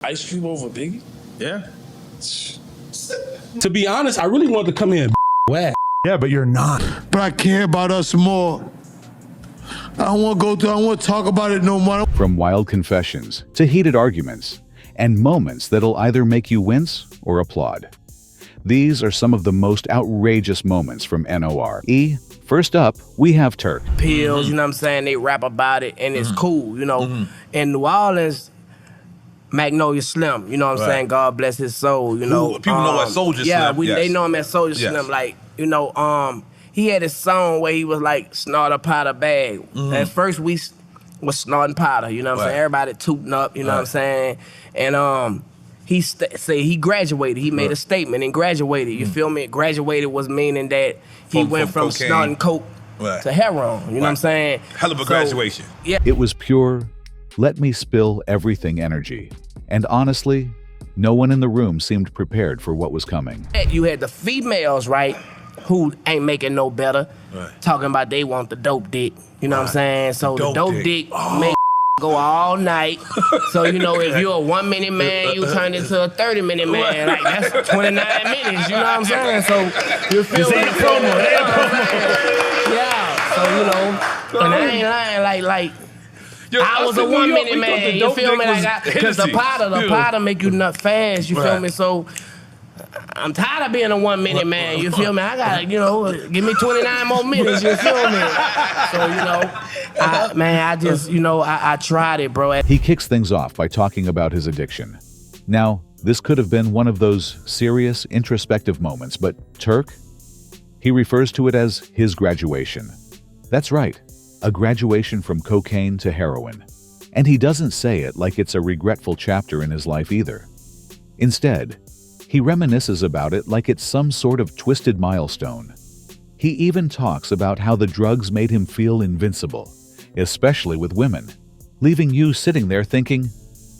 Ice Cube over Biggie? Yeah. To be honest, I really wanted to come here and whack. Yeah, but you're not. But I care about us more. I don't want to go through, I don't want to talk about it no more. From wild confessions to heated arguments and moments that'll either make you wince or applaud. These are some of the most outrageous moments from N.O.R.E. First up, we have Turk. Pills, you know what I'm saying? They rap about it and it's cool, you know. In New Orleans, Magnolia Slim, you know what I'm saying? God bless his soul, you know. People know as Soldier yeah, Slim. they know him as Soldier Slim. Like, you know, he had a song where he was like, snort a powder bag. At first we was snorting powder, you know what I'm saying? Everybody tooting up, you know what I'm saying? And he say he graduated. He made a statement and graduated. You feel me? Graduated was meaning that he went from snorting coke to heroin. You know what I'm saying? Hell of a graduation. Yeah. It was pure, let me spill everything energy. And honestly, no one in the room seemed prepared for what was coming. You had the females, right, who ain't making no better, talking about they want the dope dick. You know what I'm saying? So the dope dick make go all night. So, you know, if you're a 1 minute man, you turn into a 30-minute man. Like, that's 29 minutes, you know what I'm saying? So, you feel me? Yeah, so, you know, and I ain't lying, I was a 1 minute man, you feel me? Like, because the powder make you nut fast, you feel me? So, I'm tired of being a 1 minute man, you feel me? I gotta, you know, give me 29 more minutes, you feel me? So, you know, I just, you know, I tried it, bro. He kicks things off by talking about his addiction. Now, this could have been one of those serious, introspective moments, but Turk, he refers to it as his graduation. That's right, a graduation from cocaine to heroin. And he doesn't say it like it's a regretful chapter in his life either. Instead, he reminisces about it like it's some sort of twisted milestone. He even talks about how the drugs made him feel invincible, especially with women, leaving you sitting there thinking,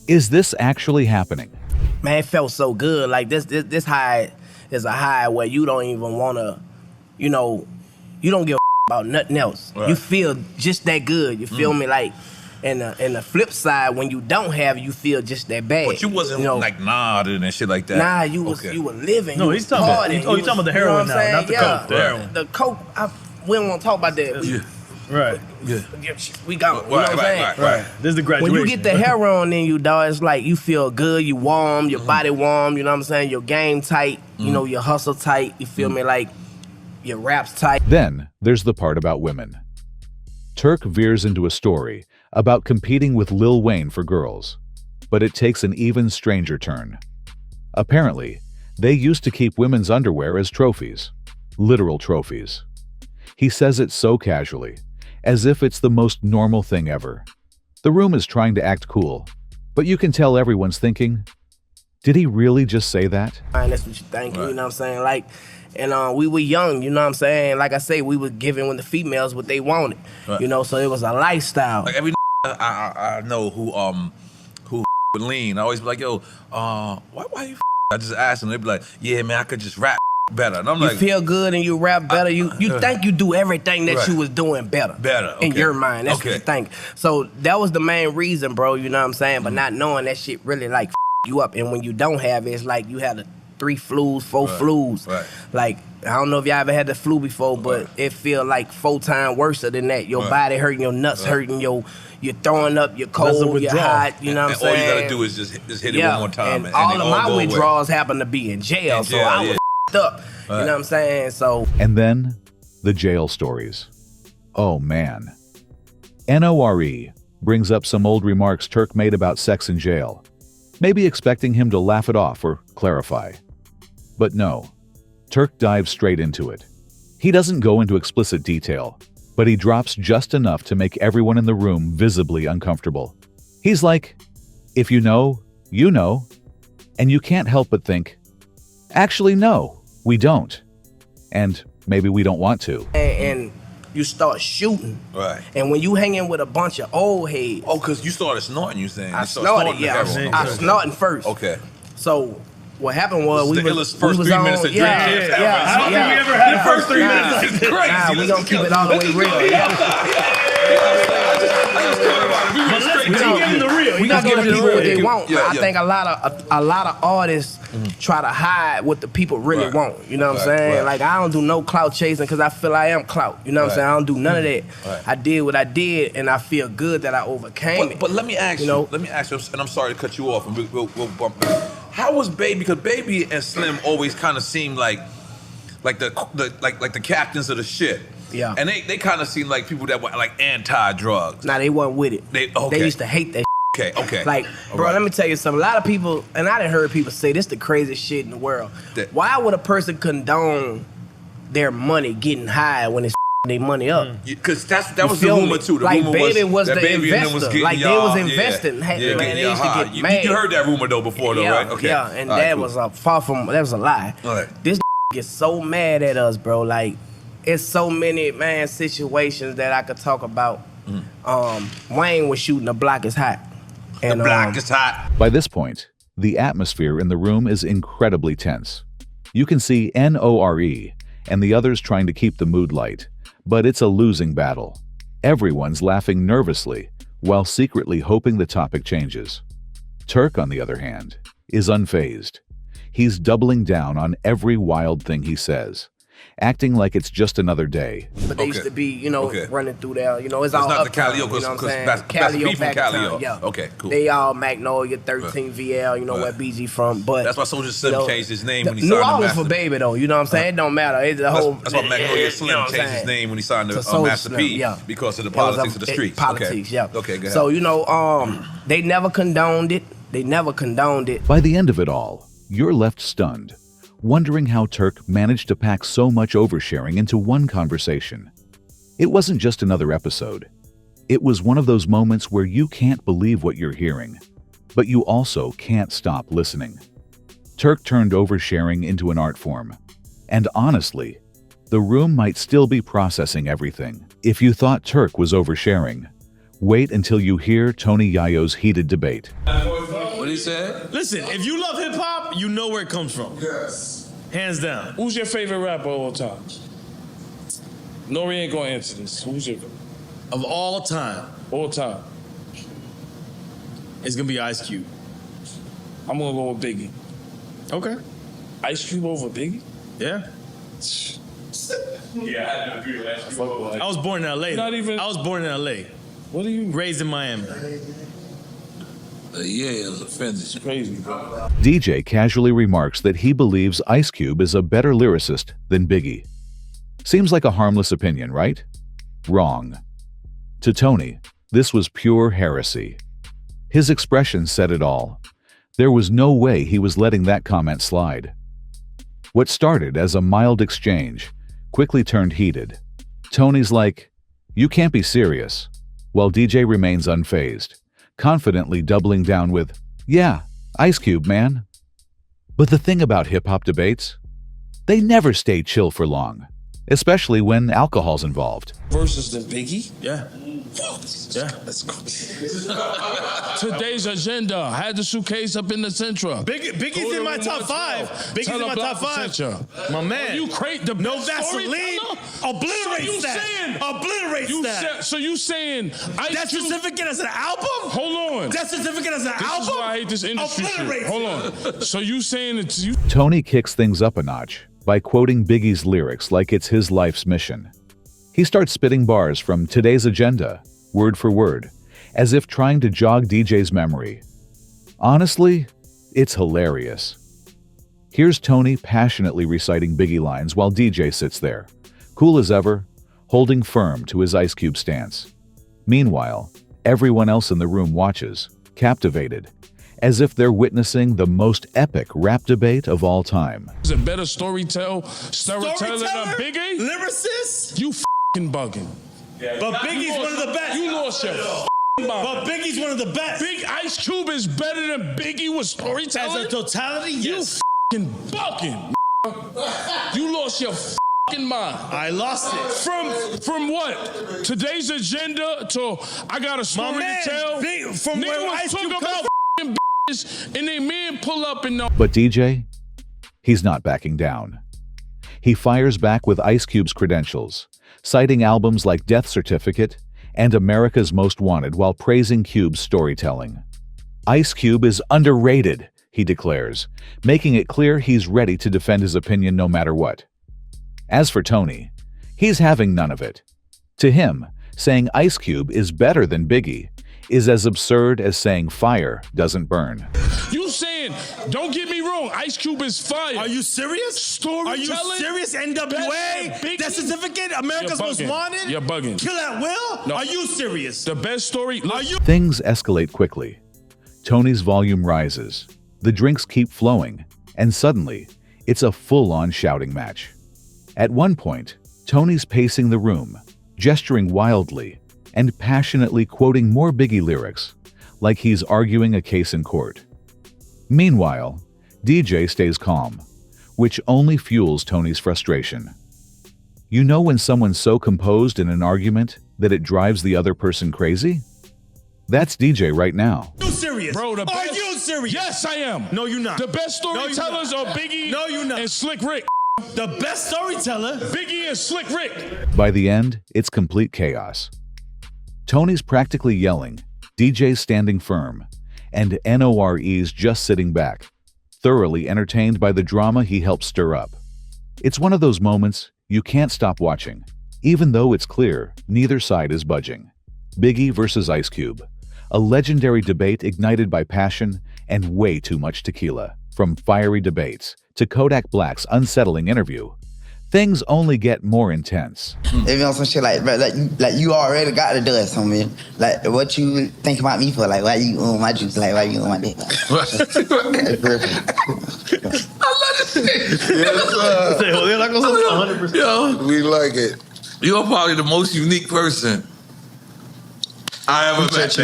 is this actually happening? Man, it felt so good. Like this high is a high where you don't even want to, you know, you don't give a about nothing else. You feel just that good. You feel me? Like, and the flip side, when you don't have it, you feel just that bad. But you wasn't, you know, like nodding and shit like that. Nah, you were living. No, he's talking about, you're talking about the heroin now, not the coke. The heroin. The coke, we don't want to talk about that. Right. We got, you know what I'm saying? Right. This is the graduation. When you get the heroin in you, dog, it's like you feel good, you warm, your body warm, you know what I'm saying? Your game tight, you know, your hustle tight, you feel me? Like, your rap's tight. Then, there's the part about women. Turk veers into a story about competing with Lil Wayne for girls, but it takes an even stranger turn. Apparently, they used to keep women's underwear as trophies, literal trophies. He says it so casually, as if it's the most normal thing ever. The room is trying to act cool, but you can tell everyone's thinking, did he really just say that? That's what you think, you know what I'm saying? Like, and we were young, you know what I'm saying? Like I say, we were giving when the females what they wanted, you know, so it was a lifestyle. Like every I know who would lean, I always be like, yo, why you I just ask them, they be like, yeah, man, I could just rap better. And I'm you like, feel good and you rap better. You think you do everything that you was doing better. In your mind. That's what you think. So that was the main reason, bro, you know what I'm saying? But not knowing that shit really like you up. And when you don't have it, it's like you had 3 flus, 4 flus. Like, I don't know if y'all ever had the flu before, but it feel like 4 times worse than that. Your body hurting, your nuts hurting, you're throwing up, you're cold, you're hot, you know what I'm saying? All you gotta do is just hit it one more time. And all of my withdrawals happen to be in jail, so I was up, you know what I'm saying? So. And then, the jail stories. Oh man. N.O.R.E. brings up some old remarks Turk made about sex in jail, maybe expecting him to laugh it off or clarify. But no, Turk dives straight into it. He doesn't go into explicit detail, but he drops just enough to make everyone in the room visibly uncomfortable. He's like, if you know, you know, and you can't help but think, actually no, we don't. And maybe we don't want to. And you start shooting. And when you hanging with a bunch of old heads. Oh, because you started snorting, you saying? I snorted, I snorting first. So what happened was we was first 3 minutes of drink. I don't think we ever had the first 3 minutes like this. Nah, we gonna keep it all the way real. But let's dig into the real. not giving people what they want. Yeah, I think a lot of artists try to hide what the people really want. You know what I'm saying? Like I don't do no clout chasing because I feel I am clout. You know what I'm saying? I don't do none of that. I did what I did, and I feel good that I overcame it. But let me ask you. Let me ask you, and I'm sorry to cut you off, and we'll bump. How was Baby? Because Baby and Slim always kind of seemed like the captains of the ship. Yeah. And they kind of seem like people that were like anti-drugs. Nah, they wasn't with it. They used to hate that. Okay. Like, bro, let me tell you something. A lot of people, and I done heard people say this the craziest shit in the world. Why would a person condone their money getting high when it's their money up? Because that was the rumor too. The like rumor Baby was the Baby investor. Like they was investing. Man, they used to get mad. You heard that rumor though before though, right? Okay. Yeah, and that was that was a lie. This gets so mad at us, bro. Like, it's so many situations that I could talk about. Wayne was shooting The Block Is Hot. And, The Block Is Hot. By this point, the atmosphere in the room is incredibly tense. You can see N.O.R.E. and the others trying to keep the mood light, but it's a losing battle. Everyone's laughing nervously while secretly hoping the topic changes. Turk, on the other hand, is unfazed. He's doubling down on every wild thing he says, acting like it's just another day. But they used to be, running through there. It's all not the uptown, Calio, you know what I'm saying? that's Calio from back Calio. town, yeah. Okay, cool. They all Magnolia, 13 VL, where BG from. But that's why Soulja Slim changed his name when he New signed Orleans the for Baby, though. You know what I'm saying? It don't matter. It's the whole. That's why Magnolia Slim changed his name when he signed the Master P because of the politics of the streets. Politics, yeah. Okay, go ahead. So, they never condoned it. By the end of it all, you're left stunned, wondering how Turk managed to pack so much oversharing into one conversation. It wasn't just another episode. It was one of those moments where you can't believe what you're hearing, but you also can't stop listening. Turk turned oversharing into an art form. And honestly, the room might still be processing everything. If you thought Turk was oversharing, wait until you hear Tony Yayo's heated debate. What he said? Listen, if you love hip hop, you know where it comes from. Yes. Hands down. Who's your favorite rapper of all time? N.O.R.E. ain't gonna answer this. Who's your Of all time, it's gonna be Ice Cube. I'm gonna go with Biggie. Okay. Ice Cube over Biggie? Yeah. Yeah, I had to agree with Ice Cube. I was born in L.A. I was born in L.A. What are you? Raised in Miami. Yeah, it was offended. It's crazy, bro. DJ casually remarks that he believes Ice Cube is a better lyricist than Biggie. Seems like a harmless opinion, right? Wrong. To Tony, this was pure heresy. His expression said it all. There was no way he was letting that comment slide. What started as a mild exchange quickly turned heated. Tony's like, "You can't be serious," while DJ remains unfazed, confidently doubling down with, "Yeah, Ice Cube, man." But the thing about hip-hop debates, they never stay chill for long, especially when alcohol's involved. Versus than Biggie? Yeah. Yeah. That's cool. Today's agenda had the suitcase up in the Centra. Biggie's in my top 5. Biggie's in my top 5. My man. You create the no Vaseline. Obliterates that. So you saying that certificate as an album? Hold on. That certificate as an album? This is why I hate this industry shit. Hold on. So you saying it's you? Tony kicks things up a notch by quoting Biggie's lyrics like it's his life's mission. He starts spitting bars from Today's Agenda, word for word, as if trying to jog DJ's memory. Honestly, it's hilarious. Here's Tony passionately reciting Biggie lines while DJ sits there, cool as ever, holding firm to his Ice Cube stance. Meanwhile, everyone else in the room watches, captivated, as if they're witnessing the most epic rap debate of all time. Is a better storyteller than Biggie? Lyricist? You bugging. Yeah, but Biggie's one of the best. You lost your mind. But Biggie's one of the best. Big Ice Cube is better than Biggie with storytelling? As a totality, yes. You bugging. You lost your mind. I lost it. From what? Today's Agenda to I got a story to tell? From where Ice Cube about bitches and they men pull up and But DJ, he's not backing down. He fires back with Ice Cube's credentials, citing albums like Death Certificate and America's Most Wanted while praising Cube's storytelling. Ice Cube is underrated, he declares, making it clear he's ready to defend his opinion no matter what. As for Tony, he's having none of it. To him, saying Ice Cube is better than Biggie is as absurd as saying fire doesn't burn. You saying, don't get me wrong, Ice Cube is fire. Are you serious? Storytelling? Are you serious? NWA? Death Certificate? America's Most Wanted? You're bugging. Kill at Will? No. Are you serious? The best story. Are you? Things escalate quickly. Tony's volume rises, the drinks keep flowing, and suddenly, it's a full-on shouting match. At one point, Tony's pacing the room, gesturing wildly, and passionately quoting more Biggie lyrics, like he's arguing a case in court. Meanwhile, DJ stays calm, which only fuels Tony's frustration. You know when someone's so composed in an argument that it drives the other person crazy? That's DJ right now. Are you serious? Bro, the best, Are you serious? Yes, I am. No, you're not. The best storytellers are Biggie No, you're not. and Slick Rick. The best storyteller? Biggie and Slick Rick. By the end, it's complete chaos. Tony's practically yelling, DJ's standing firm, and N.O.R.E's just sitting back, thoroughly entertained by the drama he helped stir up. It's one of those moments you can't stop watching, even though it's clear neither side is budging. Biggie versus Ice Cube, a legendary debate ignited by passion and way too much tequila. From fiery debates to Kodak Black's unsettling interview, things only get more intense. They be on some shit like, bro, like you already got the dust on me. Like, what you think about me for? Like, why you on my juice? Like, why you on my dick? I love this shit. Yes, sir. Yo, We like it. you're probably the most unique person I ever met.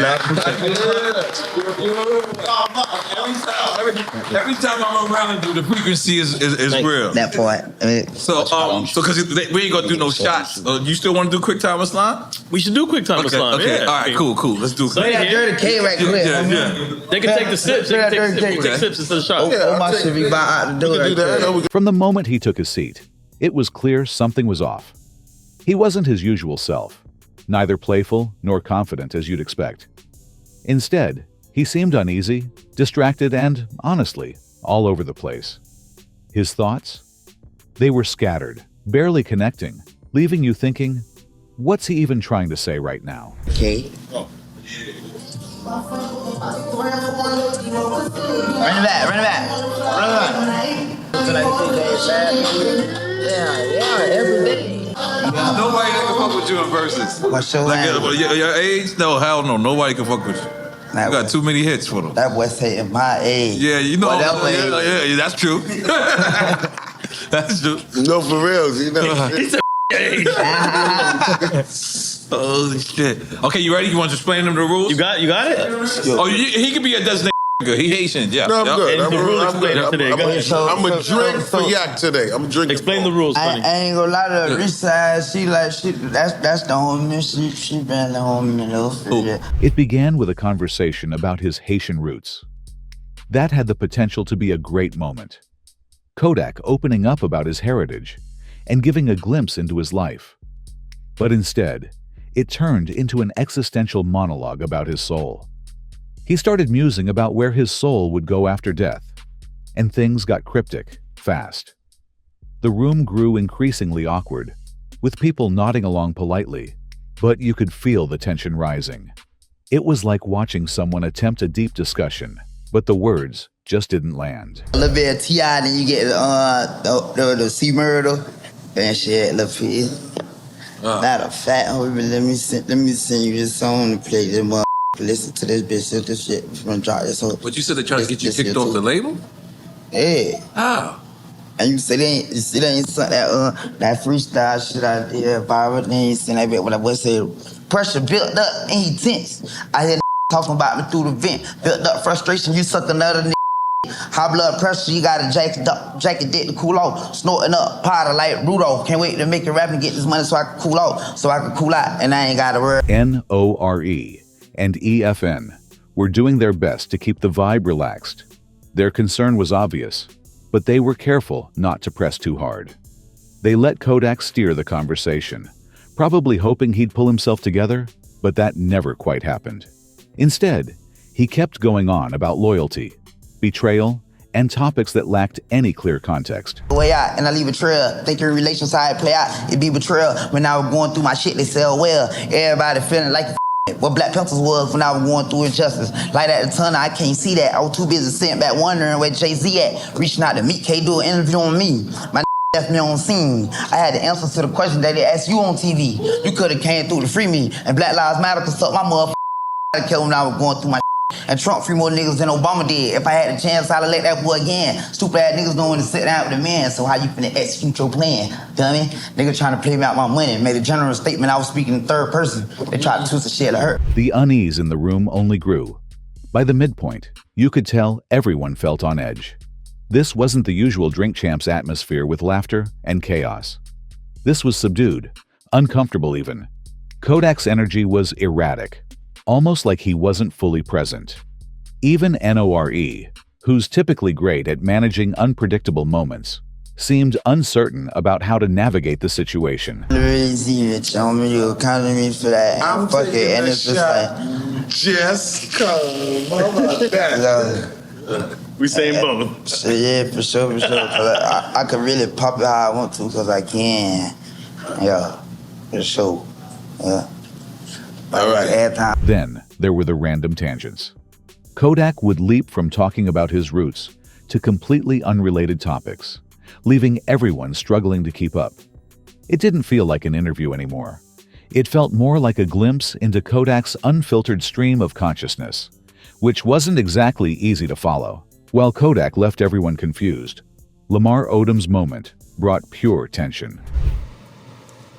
Every time I'm around you, the frequency is real. That part. So because we ain't gonna do no shots. You still want to do quick time slime? We should do quick time with slime. Okay. Yeah. All right. Cool. Let's do. They got dirty K right quick. Yeah. They can take the sips. They can take sips instead of shots. Oh, my shit be about out the door right there. From the moment he took his seat, it was clear something was off. He wasn't his usual self, neither playful nor confident as you'd expect. Instead, he seemed uneasy, distracted, and, honestly, all over the place. His thoughts? They were scattered, barely connecting, leaving you thinking, what's he even trying to say right now? Okay. Run it back. Yeah, every day. Nobody that can fuck with you in verses. What's your name? Your age? No, hell no. Nobody can fuck with you. You got too many hits for them. That boy say in my age. Yeah, you know. Whatever age. Yeah, that's true. That's true. No, for real. You know. He said Holy shit. Okay, you ready? You want to explain them the rules? You got it? Oh, he could be a designated nigga. He Haitian. Yeah. No, I'm good. And the rule explainer today. Go ahead. I'm a drink for yak today. I'm drinking. Explain the rules, I Sonny. ain't gonna lie to her. Rich side, that's the homie. She been the homie, though. It began with a conversation about his Haitian roots. That had the potential to be a great moment. Kodak opening up about his heritage and giving a glimpse into his life. But instead, it turned into an existential monologue about his soul. He started musing about where his soul would go after death, and things got cryptic fast. The room grew increasingly awkward, with people nodding along politely, but you could feel the tension rising. It was like watching someone attempt a deep discussion, but the words just didn't land. A little bit of T.I., then you get the C murder and shit. Matter of fact, let me send you this song to play. This listen to this bitch. This shit from drop this whole. But you said they trying to get you kicked off the label? Yeah. How? And you say they ain't sent that freestyle shit I did viral. They ain't sent that bit when I was say pressure built up and he tense. I hear talking about me through the vent. Built up frustration, you suck another nigga. High blood pressure, you gotta jacket dick to cool off. Snorting up powder like Rudolph. Can't wait to make it rap and get this money so I can cool off. So I can cool out and I ain't gotta worry. N.O.R.E. and EFN were doing their best to keep the vibe relaxed. Their concern was obvious, but they were careful not to press too hard. They let Kodak steer the conversation, probably hoping he'd pull himself together, but that never quite happened. Instead, He kept going on about loyalty, betrayal, and topics that lacked any clear context. Way out and I leave a trail. Think your relations how it play out. It be betrayal. When I was going through my shit, they sell well. Everybody feeling like what Black Panthers was when I was going through injustice. Like at the tunnel, I can't see that. I was too busy sitting back wondering where Jay-Z at. Reaching out to meet K, do an interview on me. My left me on scene. I had the answers to the question that they asked you on TV. You could have came through to free me. And Black Lives Matter could suck my motherfucker. I killed when I was going through my and Trump free more niggas than Obama did. If I had the chance, I'd let that boy again. Stupid ass niggas don't want to sit down with the man, so how you finna execute your plan? Dummy. Nigga trying to play me out my money. Made a general statement I was speaking in third person. They tried to twist the shit to hurt. The unease in the room only grew. By the midpoint, you could tell everyone felt on edge. This wasn't the usual Drink Champs atmosphere with laughter and chaos. This was subdued, uncomfortable even. Kodak's energy was erratic, almost like he wasn't fully present. Even N.O.R.E., who's typically great at managing unpredictable moments, seemed uncertain about how to navigate the situation. You counting me for that. I'm Fuck taking it, and a it's just shot. like Just come. How about that? We saying both. So yeah, for sure, for sure. 'Cause I could really pop it how I want to, cause I can. Yeah, for sure. Yeah. All right. Then there were the random tangents. Kodak would leap from talking about his roots to completely unrelated topics, leaving everyone struggling to keep up. It didn't feel like an interview anymore. It felt more like a glimpse into Kodak's unfiltered stream of consciousness, which wasn't exactly easy to follow. While Kodak left everyone confused, Lamar Odom's moment brought pure tension.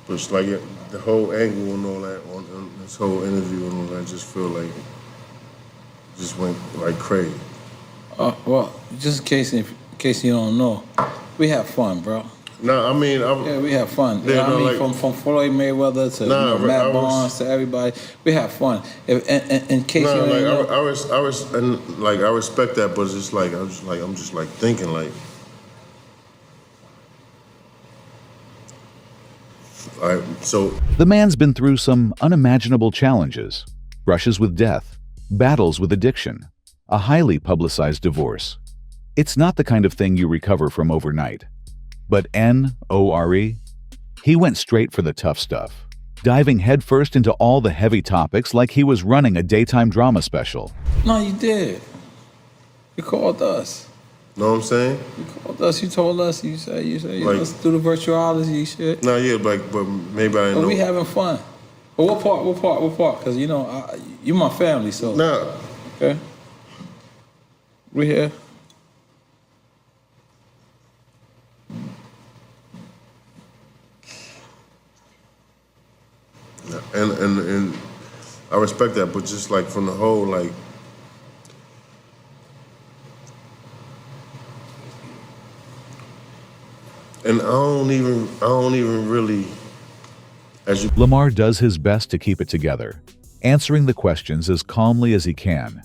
It's like the whole angle and all that on this whole interview and all that, just feel like just went like crazy. Well, just in case you don't know, we have fun, bro. No, I mean, yeah, we have fun. Yeah, You know what I mean? like, From Floyd Mayweather to Matt Barnes to everybody, we have fun. In case you don't know, I respect that, but it's just like I'm just thinking like. So the man's been through some unimaginable challenges, brushes with death, battles with addiction, a highly publicized divorce. It's not the kind of thing you recover from overnight. But N.O.R.E., he went straight for the tough stuff, diving headfirst into all the heavy topics like he was running a daytime drama special. No, you did. You called us. Know what I'm saying? You called us. You told us. You said like, let's do the virtuality shit. No, yeah, but maybe I didn't know. We having fun. But what part? Because you my family, so. No. Okay. We here. And I respect that, but just like from the whole like. And I don't even really. Lamar does his best to keep it together, answering the questions as calmly as he can,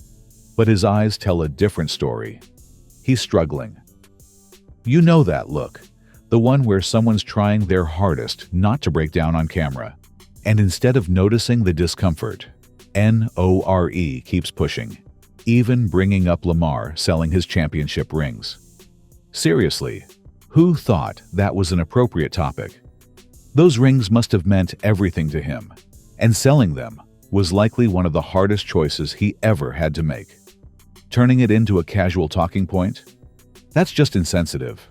but his eyes tell a different story. He's struggling. You know that look, the one where someone's trying their hardest not to break down on camera, and instead of noticing the discomfort, N.O.R.E. keeps pushing, even bringing up Lamar selling his championship rings. Seriously, who thought that was an appropriate topic? Those rings must have meant everything to him, and selling them was likely one of the hardest choices he ever had to make. Turning it into a casual talking point? That's just insensitive.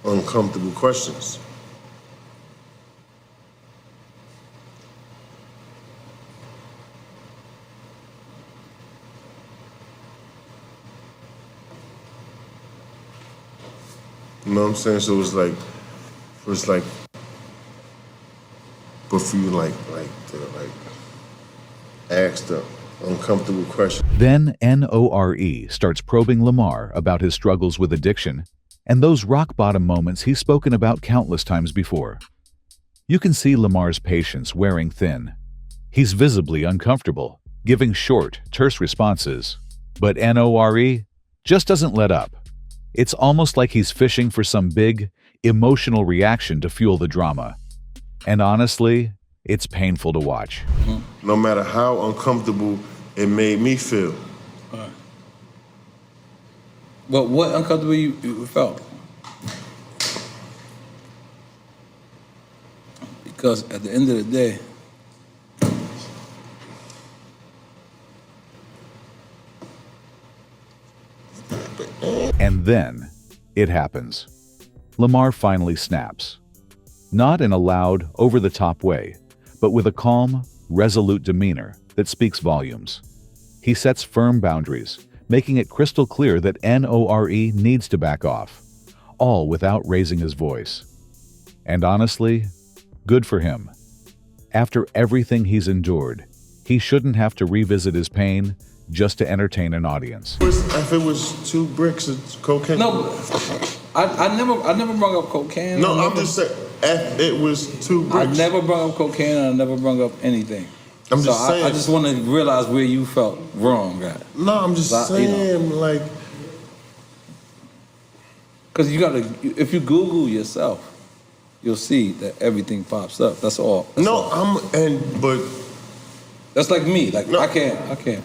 Uncomfortable questions. You know what I'm saying? So it's like, but for you to ask the uncomfortable question. Then N.O.R.E. starts probing Lamar about his struggles with addiction and those rock-bottom moments he's spoken about countless times before. You can see Lamar's patience wearing thin. He's visibly uncomfortable, giving short, terse responses. But N.O.R.E. just doesn't let up. It's almost like he's fishing for some big, emotional reaction to fuel the drama. And honestly, it's painful to watch. No matter how uncomfortable it made me feel. But what uncomfortable you felt? Because at the end of the day, and then it happens. Lamar finally snaps. Not in a loud, over-the-top way, but with a calm, resolute demeanor that speaks volumes. He sets firm boundaries, making it crystal clear that N.O.R.E. needs to back off, all without raising his voice. And honestly, good for him. After everything he's endured, he shouldn't have to revisit his pain just to entertain an audience. If it was 2 bricks of cocaine. No, I never brought up cocaine. No, I'm just saying, if it was 2 bricks. I never brought up cocaine and I never brought up anything. I'm just saying. I just want to realize where you felt wrong, guy. No, I'm just saying, like. Because you gotta, if you Google yourself, you'll see that everything pops up. That's all. But. That's like me. Like, no. I can't.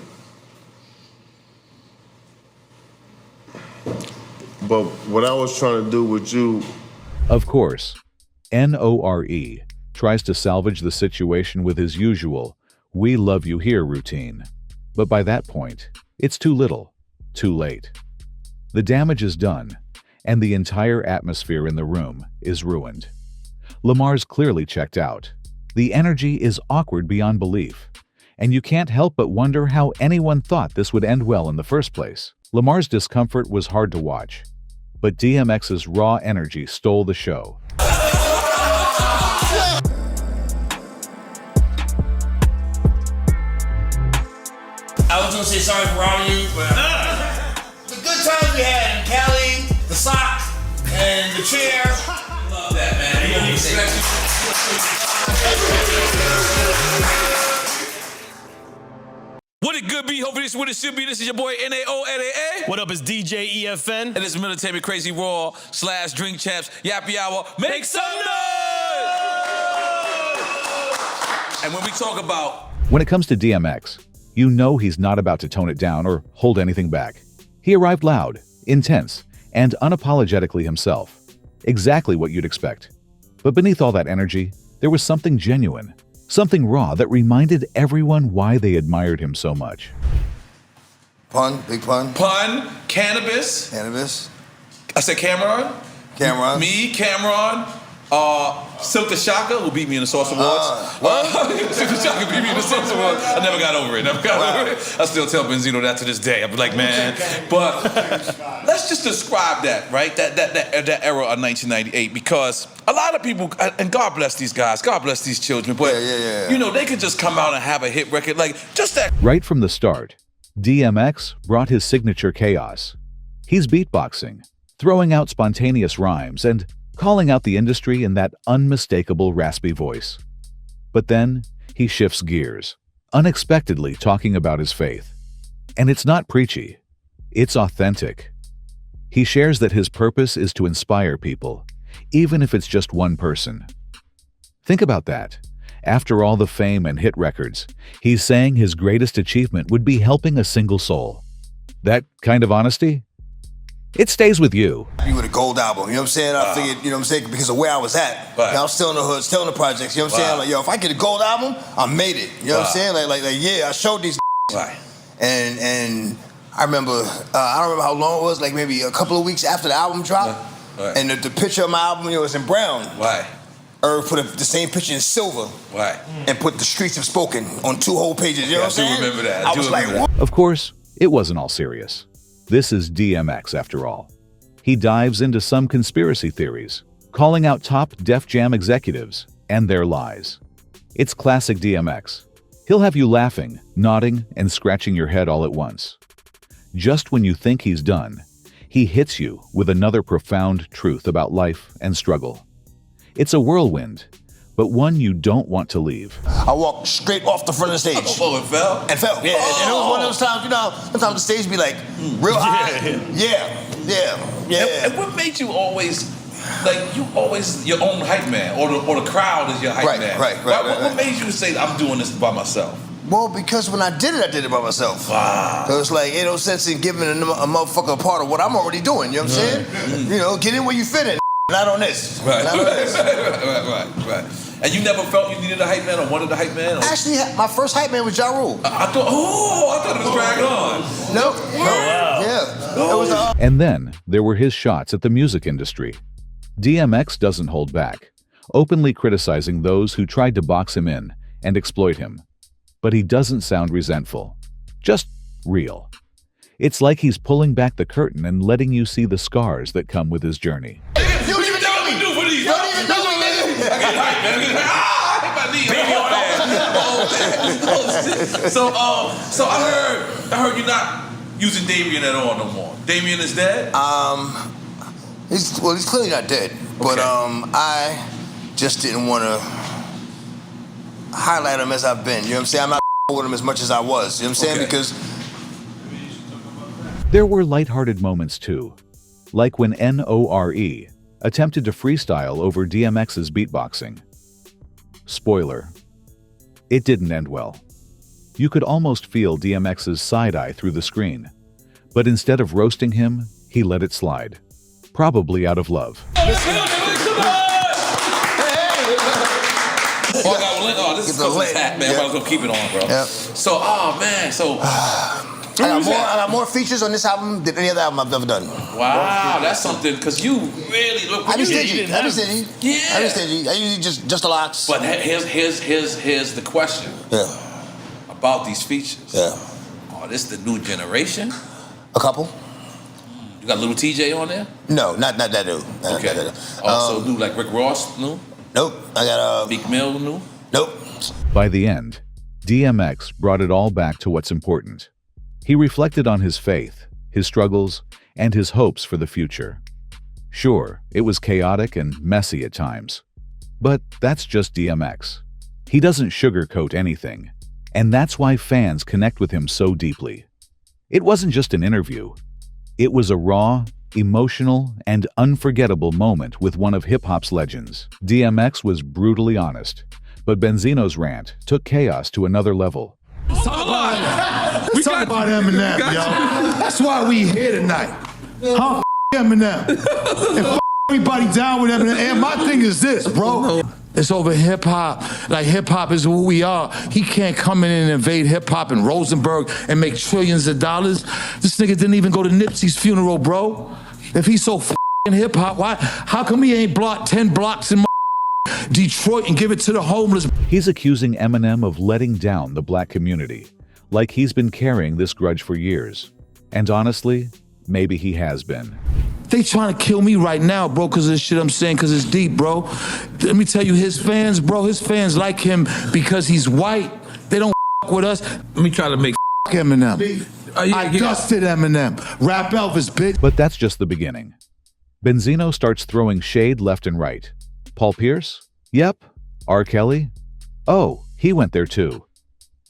But what I was trying to do with you. Of course, N.O.R.E. tries to salvage the situation with his usual "we love you here" routine. But by that point, it's too little, too late. The damage is done, and the entire atmosphere in the room is ruined. Lamar's clearly checked out. The energy is awkward beyond belief, and you can't help but wonder how anyone thought this would end well in the first place. Lamar's discomfort was hard to watch, but DMX's raw energy stole the show. I was gonna say sorry for robbing you, but the good times we had in Cali, the sock, and the chair. Love that, man. You What it good be? Hopefully this is what it should be. This is your boy N.O.R.E. What up, it's DJ EFN. And this is Military Crazy Raw / Drink Champs Yappy Hour. Make some noise! And when we talk about... When it comes to DMX, you know he's not about to tone it down or hold anything back. He arrived loud, intense, and unapologetically himself. Exactly what you'd expect. But beneath all that energy, there was something genuine. Something raw that reminded everyone why they admired him so much. Pun, big pun. Pun, cannabis. Cannabis. I said Cameron. Cameron. Me, Cameron. Silk the Shaka, who beat me in the Sauce Awards. Silk the Shaka beat me in the Sauce Awards. I never got over it. I still tell Benzino that to this day. I'm like, man. But let's just describe that, right? That era of 1998, because a lot of people, and God bless these guys, God bless these children, but you know, they could just come out and have a hit record, like just that. Right from the start, DMX brought his signature chaos. He's beatboxing, throwing out spontaneous rhymes, and calling out the industry in that unmistakable raspy voice. But then, he shifts gears, unexpectedly talking about his faith. And it's not preachy, it's authentic. He shares that his purpose is to inspire people, even if it's just one person. Think about that. After all the fame and hit records, he's saying his greatest achievement would be helping a single soul. That kind of honesty? It stays with you. You with a gold album, you know what I'm saying? I figured, you know what I'm saying, because of where I was at. You know, I was still in the hood, still in the projects, you know what I'm saying? Like, yo, if I get a gold album, I made it. You know what I'm saying? Like, yeah, I showed these and I remember, I don't remember how long it was, like maybe a couple of weeks after the album dropped. And the picture of my album, you know, was in brown. N.O.R.E. put the same picture in silver. And put "The Streets Have Spoken" on 2 whole pages, you know what I'm saying? I do remember that. I was like, what? Of course, it wasn't all serious. This is DMX, after all. He dives into some conspiracy theories, calling out top Def Jam executives and their lies. It's classic DMX. He'll have you laughing, nodding, and scratching your head all at once. Just when you think he's done, he hits you with another profound truth about life and struggle. It's a whirlwind, but one you don't want to leave. I walked straight off the front of the stage. Oh, it fell? And fell, yeah. And it was one of those times, you know, sometimes the stage be like real high. Yeah. And what made you always, like, you always your own hype man, or the crowd is your hype man? Right. What made you say, I'm doing this by myself? Well, because when I did it by myself. Wow. So it's like, ain't no sense in giving a motherfucker a part of what I'm already doing, you know what I'm saying? You know, get in where you fit in, not on this. Right. Not on this. right. And you never felt you needed a hype man or wanted a hype man? Or? Actually, my first hype man was Ja Rule. I thought it was Drag On. Nope. Wow. Yeah. It was, And then there were his shots at the music industry. DMX doesn't hold back, openly criticizing those who tried to box him in and exploit him. But he doesn't sound resentful, just real. It's like he's pulling back the curtain and letting you see the scars that come with his journey. You don't even know me. You don't even know me, nigga. I get hype, man. I hit my knee. Baby on. So I heard you're not using Damien at all no more. Damien is dead? He's clearly not dead. But I just didn't want to highlight him as I've been. You know what I'm saying? I'm not with him as much as I was. You know what I'm saying? Because there were lighthearted moments too, like when N.O.R.E. attempted to freestyle over DMX's beatboxing. Spoiler: it didn't end well. You could almost feel DMX's side-eye through the screen, but instead of roasting him, he let it slide, probably out of love. This is Cousin's hat, man. I was gonna keep it on, bro. Yep. So, I got more features on this album than any other album I've ever done. Wow, that's something, because you really look. I be stingy. Yeah. I be stingy. I usually just a lot. But here's the question. Yeah. About these features. Yeah. Oh, this the new generation? A couple. You got Little TJ on there? No, not that new. Okay. Also new, like Rick Ross new? Nope. I got Meek Mill new? Nope. By the end, DMX brought it all back to what's important. He reflected on his faith, his struggles, and his hopes for the future. Sure, it was chaotic and messy at times, but that's just DMX. He doesn't sugarcoat anything, and that's why fans connect with him so deeply. It wasn't just an interview. It was a raw, emotional, and unforgettable moment with one of hip-hop's legends. DMX was brutally honest, but Benzino's rant took chaos to another level. Let's talk about Eminem, yo. That's why we here tonight. Huh? Eminem. And everybody down with Eminem. And my thing is this, bro. It's over hip-hop. Like, hip-hop is who we are. He can't come in and invade hip-hop in Rosenberg and make trillions of dollars. This nigga didn't even go to Nipsey's funeral, bro. If he's so hip-hop, why? How come he ain't blocked 10 blocks in Detroit and give it to the homeless? He's accusing Eminem of letting down the black community, like he's been carrying this grudge for years. And honestly, maybe he has been. They trying to kill me right now, bro, because of this shit I'm saying, because it's deep, bro. Let me tell you, his fans, bro, his fans like him because he's white. They don't with us. Let me try to make Eminem. I dusted Eminem. Rap Elvis, bitch. But that's just the beginning. Benzino starts throwing shade left and right. Paul Pierce? Yep. R. Kelly? Oh, he went there too.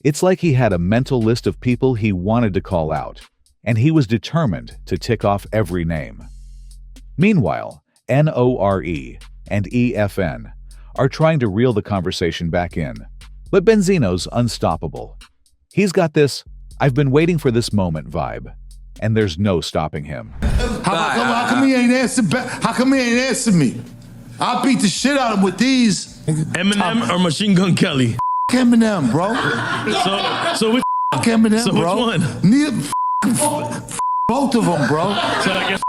It's like he had a mental list of people he wanted to call out, and he was determined to tick off every name. Meanwhile, N.O.R.E. and EFN are trying to reel the conversation back in, but Benzino's unstoppable. He's got this "I've been waiting for this moment" vibe, and there's no stopping him. How come he ain't answer back? How come he ain't answer me? I'll beat the shit out of him with these. Eminem or Machine Gun Kelly? Eminem, bro. So which Eminem, so bro? Which one? Neither, both of them, bro. So I guess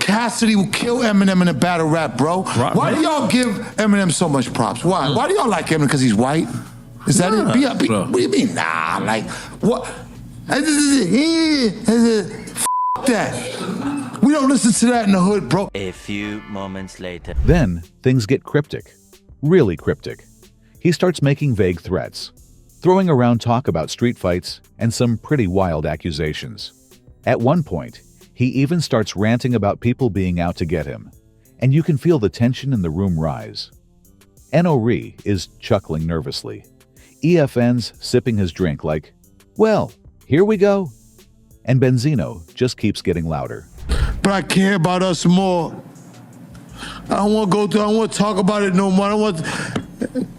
Cassidy will kill Eminem in a battle rap, bro. Why do y'all give Eminem so much props? Why? Why do y'all like Eminem? Because he's white? Is that it? What do you mean? Nah, like, what? F that. We don't listen to that in the hood, bro. A few moments later. Then, things get cryptic. Really cryptic. He starts making vague threats, throwing around talk about street fights and some pretty wild accusations. At one point, he even starts ranting about people being out to get him, and you can feel the tension in the room rise. N.O.R.E. is chuckling nervously. EFN's sipping his drink like, well, here we go. And Benzino just keeps getting louder. But I care about us more. I don't want to go through, I don't want to talk about it no more. I don't want,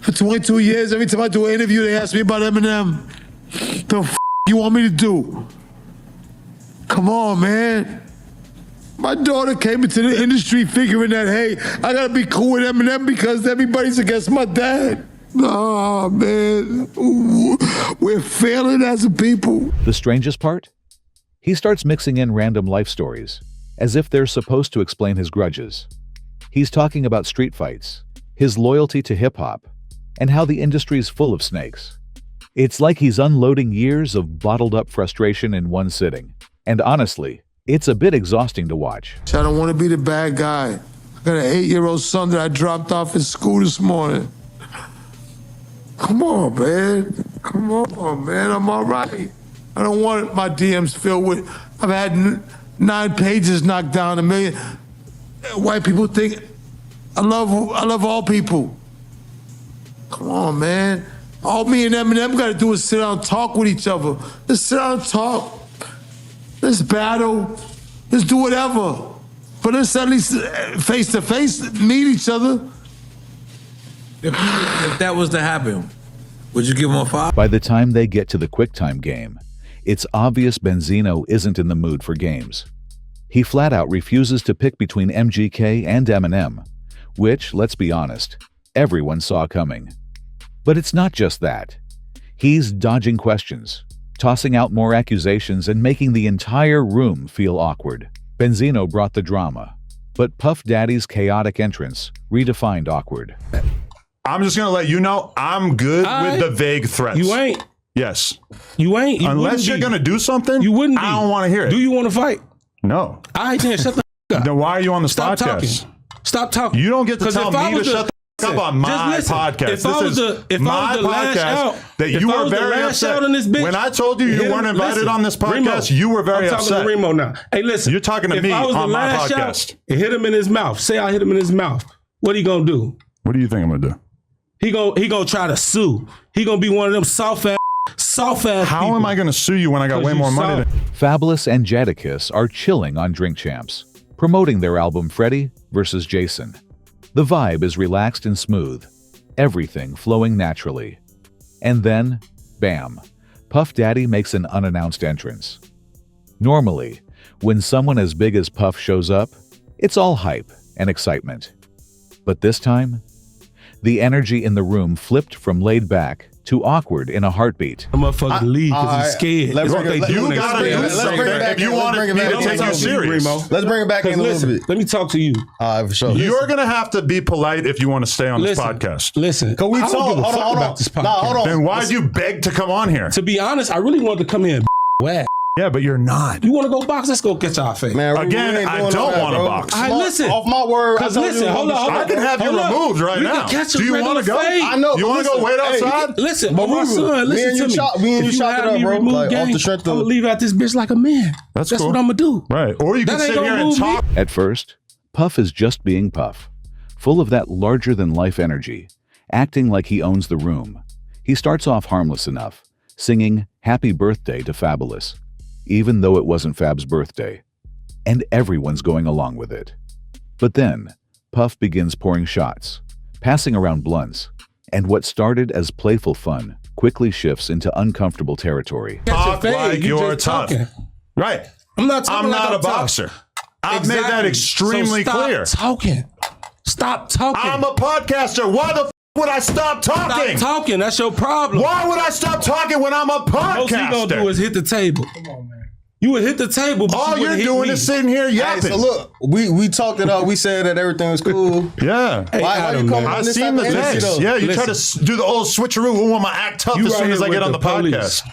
for 22 years, every time I do an interview, they ask me about Eminem. you want me to do? Come on, man. My daughter came into the industry figuring that, hey, I gotta be cool with Eminem because everybody's against my dad. Nah, man. We're failing as a people. The strangest part? He starts mixing in random life stories, as if they're supposed to explain his grudges. He's talking about street fights, his loyalty to hip-hop, and how the industry's full of snakes. It's like he's unloading years of bottled-up frustration in one sitting. And honestly, it's a bit exhausting to watch. I don't want to be the bad guy. I got an 8-year-old son that I dropped off at school this morning. Come on, man. Come on, man. I'm all right. I don't want my DMs filled with, I've had 9 pages knocked down, 1 million. White people think, I love all people. Come on, man. All me and Eminem got to do is sit down and talk with each other. Let's sit down and talk. Let's battle. Let's do whatever. But let's at least face to face meet each other. If that was to happen, would you give him a 5? By the time they get to the QuickTime game, it's obvious Benzino isn't in the mood for games. He flat out refuses to pick between MGK and Eminem, which, let's be honest, everyone saw coming. But it's not just that. He's dodging questions, tossing out more accusations, and making the entire room feel awkward. Benzino brought the drama, but Puff Daddy's chaotic entrance redefined awkward. I'm just gonna let you know I'm good with the vague threats. You ain't. Yes. You ain't. You Unless you're gonna do something, you wouldn't be. I don't want to hear it. Do you want to fight? No. All right, then shut the f up. Then why are you on the Stop podcast? talking. Stop talking. You don't get to 'Cause tell if I me was to the- shut the f up on my listen, podcast. if I was my the last podcast out, that if you I were was the very last upset. out in this bitch, When I told you you weren't invited on this podcast, you were very I'm upset. talking to Remo now. Hey, listen. You're talking to if me I was on the my last podcast. Out, and hit him in his mouth. Say I hit him in his mouth. What he gonna do? What do you think I'm gonna do? He gonna try to sue. He gonna be one of them soft ass How people. am I gonna sue you when I got way more money than Fabulous and Jadakiss are chilling on Drink Champs, promoting their album Freddie vs. Jason. The vibe is relaxed and smooth, everything flowing naturally. And then, bam, Puff Daddy makes an unannounced entrance. Normally, when someone as big as Puff shows up, it's all hype and excitement. But this time, the energy in the room flipped from laid back to awkward in a heartbeat. A motherfucker leave because he's scared. Let's bring it back if you want me to take you serious. Let's bring it back in a little bit. Let me talk to you. All right, for sure. You're gonna have to be polite if you want to stay on this podcast. Listen, Cause we I don't talk. give a Hold fuck on, about this podcast. hold on. Then why'd you beg to come on here? To be honest, I really wanted to come here and whack. Yeah, but you're not. You want to go box? Let's go get y'all face. Man, Again, I don't want to box. All right, listen. Off my word. Because listen, hold on. I can have you removed right now. Do you want to go? I know. You want to go wait outside? Listen, but my son, listen to me. Me and you If shot it have up, me bro. remove Like, off game, the strength I'm of. gonna leave out this bitch like a man. That's what cool. I'm gonna do. Right. Or you can That ain't sit here gonna and move talk. At first, Puff is just being Puff, full of that larger-than-life energy, acting like he owns the room. He starts off harmless enough, singing Happy Birthday to Fabulous, even though it wasn't Fab's birthday, and everyone's going along with it. But then, Puff begins pouring shots, passing around blunts, and what started as playful fun quickly shifts into uncomfortable territory. Talk like you're tough. Right. I'm not talking I'm not like a boxer. I've made that extremely clear. Stop talking. Stop talking. I'm a podcaster. Why the would I stop talking? Stop talking. That's your problem. Why would I stop talking when I'm a podcaster? Most you gonna do is hit the table. Come on, man. You would hit the table. But all you're doing is sitting here yapping. Hey, so look, we talked it up. We said that everything was cool. Yeah. Hey, why you coming I on this seen the type of energy, text. though? Yeah, you try to do the old switcheroo. Who want my act tough You as right soon as here I get with on the the police. podcast?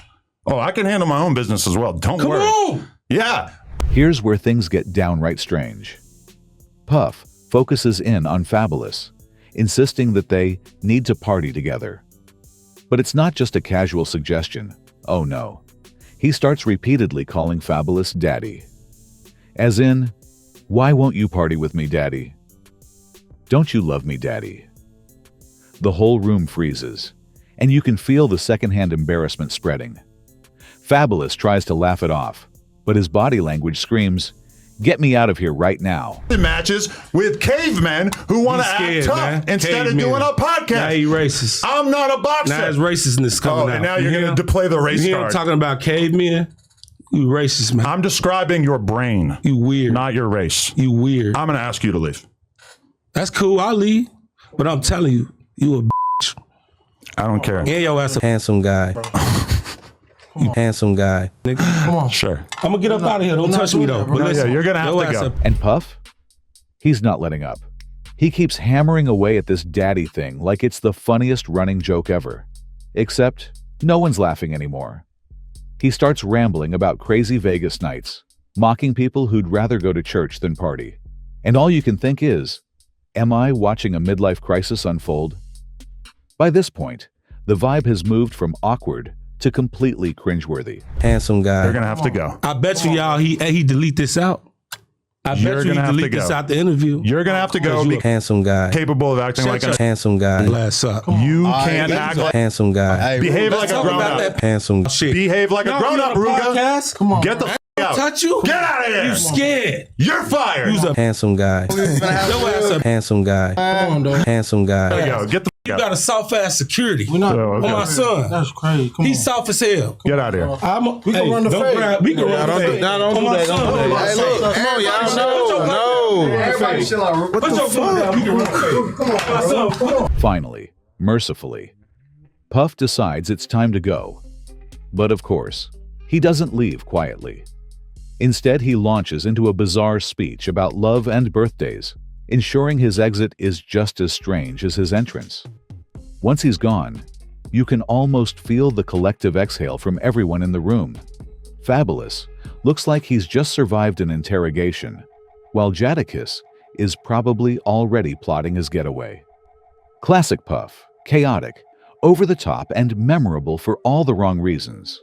Oh, I can handle my own business as well. Don't Come worry. on. Yeah. Here's where things get downright strange. Puff focuses in on Fabulous, insisting that they need to party together. But it's not just a casual suggestion. Oh no. He starts repeatedly calling Fabulous Daddy. As in, why won't you party with me, Daddy? Don't you love me, Daddy? The whole room freezes, and you can feel the secondhand embarrassment spreading. Fabulous tries to laugh it off, but his body language screams, Get me out of here right now. Matches with cavemen who want to act tough man. instead of Cavemen. doing a podcast. Now he racist. I'm not a boxer. Now his racistness coming out. And now you're going to play the race You hear him card. talking about cavemen? You racist, man. I'm describing your brain. You weird. Not your race. You weird. I'm going to ask you to leave. That's cool. I'll leave. But I'm telling you, you a bitch. I don't care. And your ass a handsome guy. You handsome guy. Nigga. Come on. Sure. I'm going to get up out of here. Don't touch me, though. But listen, you're going to have to go. And Puff? He's not letting up. He keeps hammering away at this daddy thing like it's the funniest running joke ever. Except, no one's laughing anymore. He starts rambling about crazy Vegas nights, mocking people who'd rather go to church than party. And all you can think is, am I watching a midlife crisis unfold? By this point, the vibe has moved from awkward to completely cringeworthy. Handsome guy. You're going to have to go. I bet you y'all, he delete this out. I bet you he delete this out the interview. You're going to have to go. You a handsome guy. Capable of acting like a handsome guy. Glass up. You can't act like handsome guy. Behave like a grown up. Handsome shit. Behave like a grown up, Ruga. Come on. Get the f out. Touch you? Get out of here. You scared. You're fired. You's a handsome guy. Your ass a handsome guy. Come on, dog. Handsome guy. There you go. Get the You f out. got a soft ass security. Oh, okay. On my son. That's crazy. Come He's soft as hell. Get out of here. We can run the fade. We can run the fade. Don't do that. Don't do that. Hey, look. Come on, y'all. No. Everybody chill out. Put your foot down. We can run the fade. Finally, mercifully, Puff decides it's time to go. But of course, he doesn't leave quietly. Instead, he launches into a bizarre speech about love and birthdays, ensuring his exit is just as strange as his entrance. Once he's gone, you can almost feel the collective exhale from everyone in the room. Fabulous looks like he's just survived an interrogation, while Jadakiss is probably already plotting his getaway. Classic Puff, chaotic, over the top, and memorable for all the wrong reasons.